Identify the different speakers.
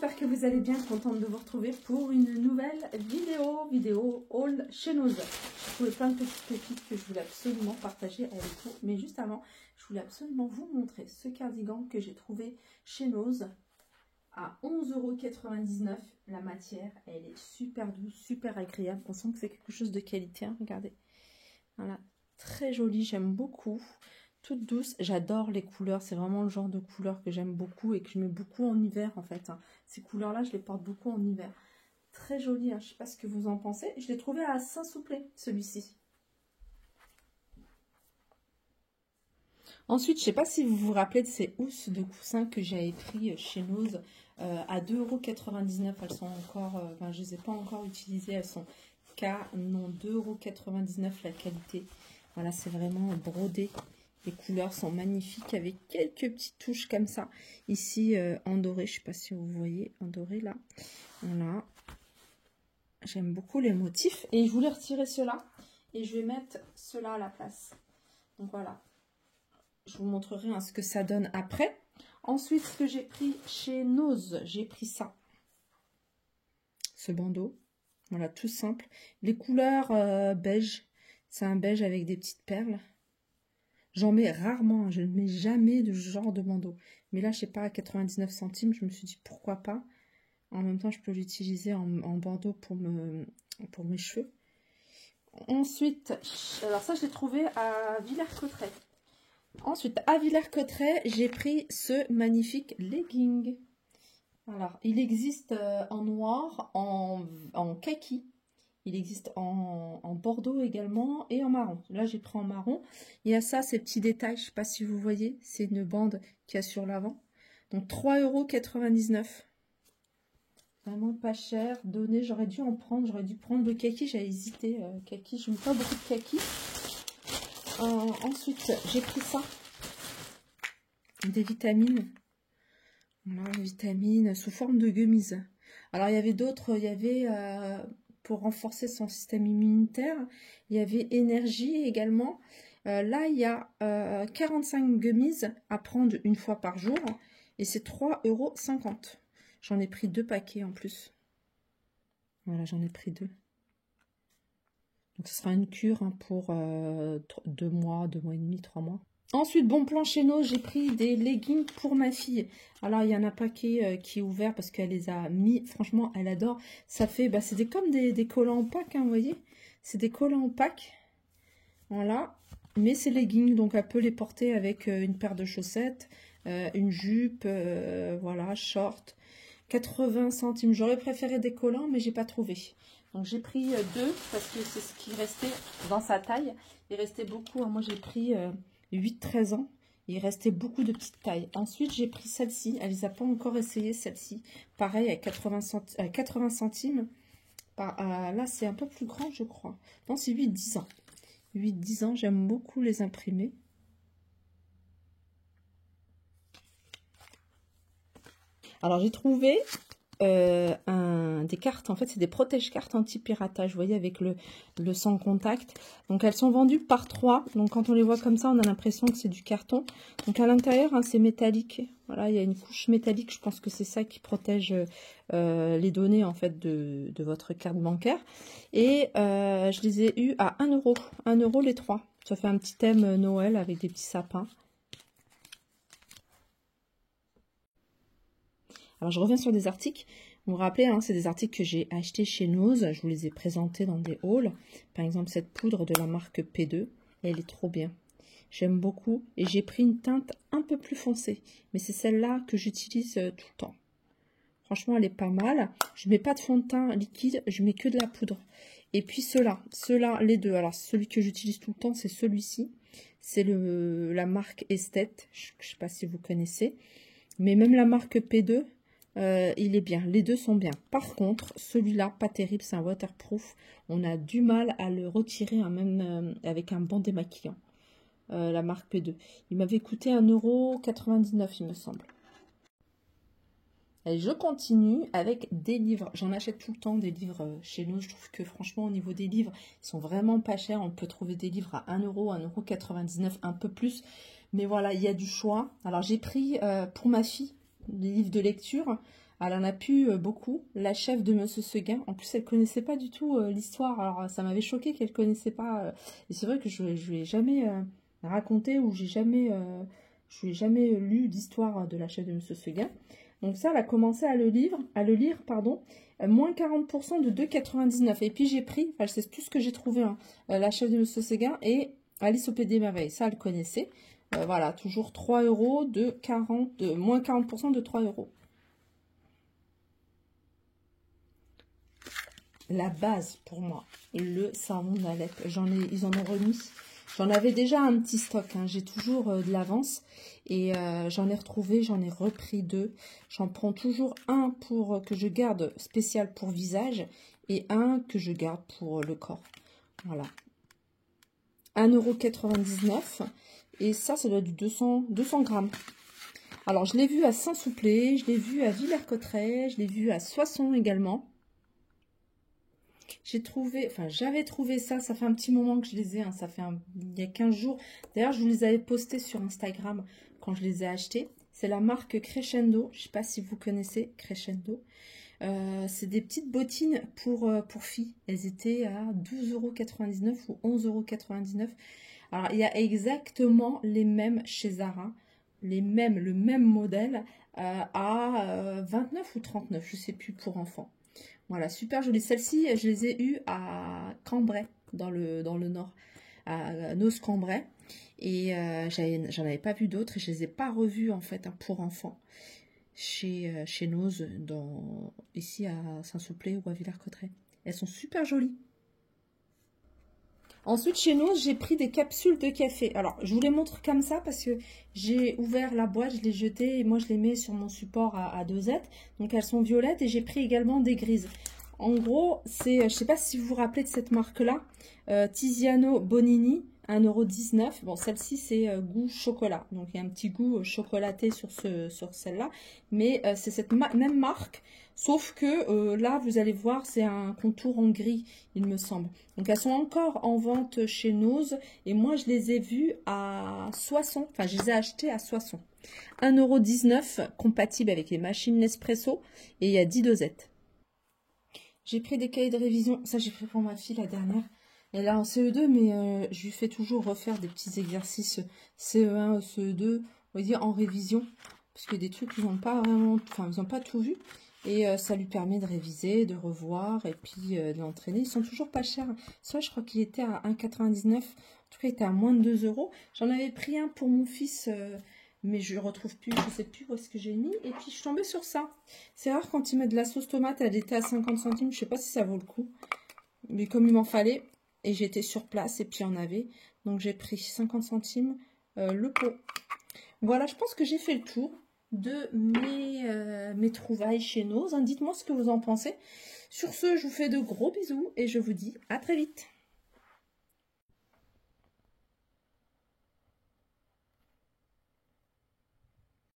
Speaker 1: j'espère que vous allez bien, contente de vous retrouver pour une nouvelle vidéo haul chez Nose. J'ai trouvé plein de petites pépites que je voulais absolument partager avec vous. Mais juste avant, je voulais absolument vous montrer ce cardigan que j'ai trouvé chez Nose à 11,99 €. La matière, elle est super douce, super agréable. On sent que c'est quelque chose de qualité, hein, regardez. Voilà, très joli, j'aime beaucoup. Toute douce, j'adore les couleurs, c'est vraiment le genre de couleur que j'aime beaucoup et que je mets beaucoup en hiver en fait. Ces couleurs-là, je les porte beaucoup en hiver. Très joli, hein. Je ne sais pas ce que vous en pensez. Je l'ai trouvé à Saint-Souplé, celui-ci. Ensuite, je ne sais pas si vous vous rappelez de ces housses de coussin que j'avais pris chez Nose à 2,99 €. Elles sont encore, je ne les ai pas encore utilisées, elles sont non 2,99 € la qualité. Voilà, c'est vraiment brodé. Les couleurs sont magnifiques avec quelques petites touches comme ça. Ici, en doré, je ne sais pas si vous voyez, en doré là. Voilà. J'aime beaucoup les motifs. Et je voulais retirer ceux-là. Et je vais mettre ceux-là à la place. Donc voilà. Je vous montrerai ce que ça donne après. Ensuite, ce que j'ai pris chez Nose, j'ai pris ça. Ce bandeau. Voilà, tout simple. Les couleurs beige. C'est un beige avec des petites perles. J'en mets rarement, je ne mets jamais de ce genre de bandeau. Mais là, je sais pas, à 99 centimes, je me suis dit pourquoi pas. En même temps, je peux l'utiliser en bandeau pour mes cheveux. Ensuite, alors ça, je l'ai trouvé à Villers-Cotterêts. Ensuite, à Villers-Cotterêts, j'ai pris ce magnifique legging. Alors, il existe en noir, en kaki. Il existe en bordeaux également et en marron. Là, j'ai pris en marron. Il y a ça, ces petits détails. Je ne sais pas si vous voyez. C'est une bande qu'il y a sur l'avant. Donc, 3,99 €. Vraiment pas cher. Donné, j'aurais dû en prendre. J'aurais dû prendre le kaki. J'ai hésité. Kaki, je n'aime pas beaucoup de kaki. Ensuite, j'ai pris ça. Des vitamines. Voilà, vitamines sous forme de gummies. Alors, il y avait d'autres. Il y avait... pour renforcer son système immunitaire. Il y avait énergie également. Là, il y a 45 gummies à prendre une fois par jour. Et c'est 3,50 €. J'en ai pris 2 paquets en plus. Voilà, j'en ai pris 2. Donc, ce sera une cure pour 2 mois, 2 mois et demi, 3 mois. Ensuite, bon plan chez Nose, j'ai pris des leggings pour ma fille. Alors, il y en a un paquet qui est ouvert parce qu'elle les a mis. Franchement, elle adore. Ça fait, c'est comme des collants en pack, hein, vous voyez. C'est des collants en pack. Voilà. Mais c'est leggings, donc elle peut les porter avec une paire de chaussettes, une jupe, voilà, short. 80 centimes. J'aurais préféré des collants, mais j'ai pas trouvé. Donc, j'ai pris 2 parce que c'est ce qui restait dans sa taille. Il restait beaucoup. Hein. Moi, j'ai pris... 8-13 ans, il restait beaucoup de petites tailles. Ensuite, j'ai pris celle-ci. Elle les a pas encore essayé, celle-ci. Pareil, à 80 centimes. Là, c'est un peu plus grand, je crois. Non, c'est 8-10 ans. 8-10 ans, j'aime beaucoup les imprimer. Alors, j'ai trouvé des cartes, en fait c'est des protège-cartes anti-piratage, vous voyez, avec le sans contact. Donc elles sont vendues par 3, donc quand on les voit comme ça on a l'impression que c'est du carton. Donc à l'intérieur c'est métallique, voilà, il y a une couche métallique, je pense que c'est ça qui protège les données en fait de votre carte bancaire. Et je les ai eues à 1 €, 1 € les 3. Ça fait un petit thème Noël avec des petits sapins. Alors, je reviens sur des articles. Vous vous rappelez, hein, c'est des articles que j'ai achetés chez Nose. Je vous les ai présentés dans des hauls. Par exemple, cette poudre de la marque P2. Elle est trop bien. J'aime beaucoup. Et j'ai pris une teinte un peu plus foncée. Mais c'est celle-là que j'utilise tout le temps. Franchement, elle est pas mal. Je ne mets pas de fond de teint liquide. Je mets que de la poudre. Et puis ceux-là, les deux. Alors, celui que j'utilise tout le temps, c'est celui-ci. C'est la marque Esthète. Je ne sais pas si vous connaissez. Mais même la marque P2... il est bien, les deux sont bien. Par contre, celui-là, pas terrible, c'est un waterproof. On a du mal à le retirer, hein, même avec un banc démaquillant. La marque P2. Il m'avait coûté 1,99 €, il me semble. Et je continue avec des livres. J'en achète tout le temps des livres chez nous. Je trouve que franchement, au niveau des livres, ils sont vraiment pas chers. On peut trouver des livres à 1 €, 1,99 €, un peu plus. Mais voilà, il y a du choix. Alors, j'ai pris pour ma fille des livres de lecture Elle en a pu beaucoup, la chef de Monsieur Seguin. En plus, elle connaissait pas du tout l'histoire. Alors, ça m'avait choqué qu'elle connaissait pas. Et c'est vrai que je lui ai jamais raconté ou je lui ai jamais lu d'histoire de la chef de Monsieur Seguin. Donc ça, elle a commencé à le lire, pardon, moins 40% de 2,99. Et puis j'ai pris, enfin c'est tout ce que j'ai trouvé, hein, la chef de Monsieur Seguin et Alice au Pays des Merveilles. Ça, elle connaissait. Voilà, toujours 3 euros moins 40% de 3 euros. La base pour moi, le savon d'Alep. Ils en ont remis. J'en avais déjà un petit stock, hein. J'ai toujours de l'avance et j'en ai retrouvé, j'en ai repris 2. J'en prends toujours un pour que je garde spécial pour visage et un que je garde pour le corps. Voilà. 1,99 € et ça doit être du 200 grammes. Alors, je l'ai vu à Saint-Souplé, je l'ai vu à Villers-Cotterêts, je l'ai vu à Soissons également. J'avais trouvé ça fait un petit moment que je les ai, hein, il y a 15 jours. D'ailleurs, je vous les avais postés sur Instagram quand je les ai achetés. C'est la marque Crescendo, je ne sais pas si vous connaissez Crescendo. C'est des petites bottines pour filles. Elles étaient à 12,99 € ou 11,99 €. Alors, il y a exactement les mêmes chez Zara, le même modèle à 29 ou 39, je ne sais plus, pour enfants. Voilà, super jolie. Celle-ci, je les ai eues à Cambrai, dans le nord, à Noz-Cambrai. Et j'en avais pas vu d'autres et je les ai pas revues en fait, hein, pour enfants chez Noz, ici à Saint-Souplé ou à Villers-Cotterêts. Elles sont super jolies. Ensuite, chez Noz, j'ai pris des capsules de café. Alors, je vous les montre comme ça parce que j'ai ouvert la boîte, je l'ai jetée et moi, je les mets sur mon support à dosette. Donc, elles sont violettes et j'ai pris également des grises. En gros, c'est, je ne sais pas si vous vous rappelez de cette marque-là, Tiziano Bonini, 1,19 €. Bon, celle-ci, c'est goût chocolat. Donc, il y a un petit goût chocolaté sur celle-là. Mais c'est cette même marque, sauf que là, vous allez voir, c'est un contour en gris, il me semble. Donc, elles sont encore en vente chez Noz. Et moi, je les ai vues à Soissons. Enfin, je les ai achetées à Soissons. 1,19 €, compatible avec les machines Nespresso. Et il y a 10 dosettes. J'ai pris des cahiers de révision. Ça, j'ai pris pour ma fille la dernière. Elle est en CE2, mais je lui fais toujours refaire des petits exercices CE1, CE2, on va dire en révision. Parce que des trucs qu'ils n'ont pas vraiment, enfin, ils n'ont pas tout vu. Et ça lui permet de réviser, de revoir et puis de l'entraîner. Ils sont toujours pas chers. Soit je crois qu'il était à 1,99 €. En tout cas, il était à moins de 2 €. J'en avais pris un pour mon fils, mais je ne retrouve plus, je ne sais plus où est-ce que j'ai mis. Et puis, je suis tombée sur ça. C'est rare quand ils mettent de la sauce tomate, elle était à 50 centimes. Je ne sais pas si ça vaut le coup. Mais comme il m'en fallait, et j'étais sur place, et puis il y en avait. Donc, j'ai pris 50 centimes le pot. Voilà, je pense que j'ai fait le tour de mes trouvailles chez Noz. Dites-moi ce que vous en pensez. Sur ce, je vous fais de gros bisous et je vous dis à très vite.